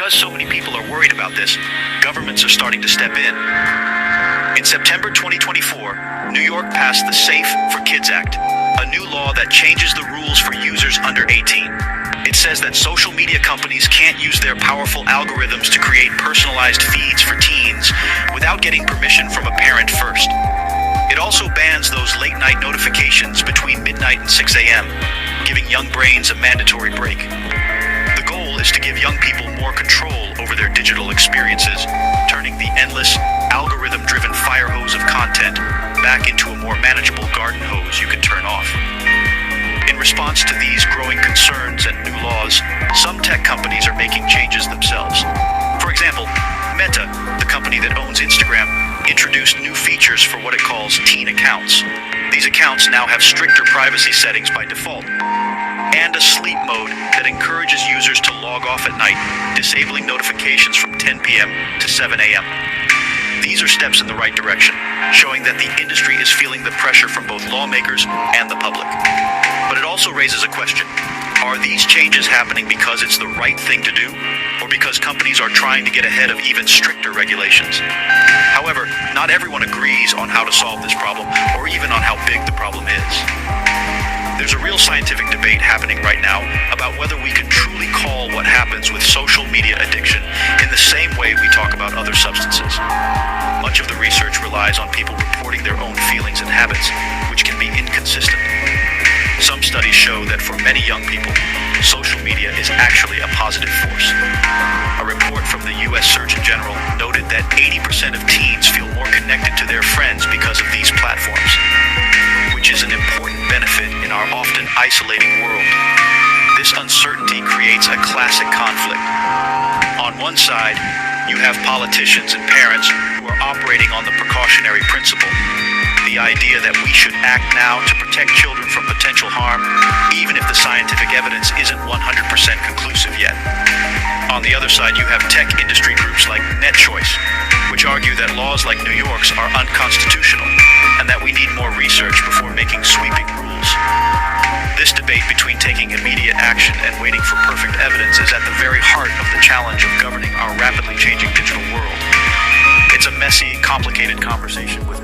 because so many people are worried about this, governments are starting to step in. In September 2024, New York passed the Safe for Kids Act, a new law that changes the rules for users under 18. It says that social media companies can't use their powerful algorithms to create personalized feeds for teens without getting permission from a parent first. It also bans those late-night notifications between midnight and 6 a.m., giving young brains a mandatory break. The goal is to give young people more control over their digital experiences, turning the endless, algorithm-driven fire hose of content back into a more manageable garden hose you can turn off. In response to these growing concerns and new laws, some tech companies are making changes themselves. For example, Meta, the company that owns Instagram, introduced new features for what it calls teen accounts. These accounts now have stricter privacy settings by default, and a sleep mode that encourages users to log off at night, disabling notifications from 10 p.m. to 7 a.m. These are steps in the right direction, showing that the industry is feeling the pressure from both lawmakers and the public. But it also raises a question. Are these changes happening because it's the right thing to do, or because companies are trying to get ahead of even stricter regulations? However, not everyone agrees on how to solve this problem, or even on how big the problem is. There's a real scientific debate happening right now about whether we can truly call what happens with social media addiction in the same way we talk about other substances. Much of the research relies on people reporting their own feelings and habits, which can be inconsistent. Some studies show that for many young people, social media is actually a positive force. A report from the U.S. Surgeon General noted that 80% of teens feel more connected to their friends because of these platforms, which is an important benefit in our often isolating world. This uncertainty creates a classic conflict. On one side, you have politicians and parents who are operating on the precautionary principle, the idea that we should act now to protect children from potential harm, even if the scientific evidence isn't 100% conclusive yet. On the other side, you have tech industry groups like NetChoice, which argue that laws like New York's are unconstitutional, and that we need more research before making sweeping rules. This debate between taking immediate action and waiting for perfect evidence is at the very heart of the challenge of governing our rapidly changing digital world. It's a messy, complicated conversation with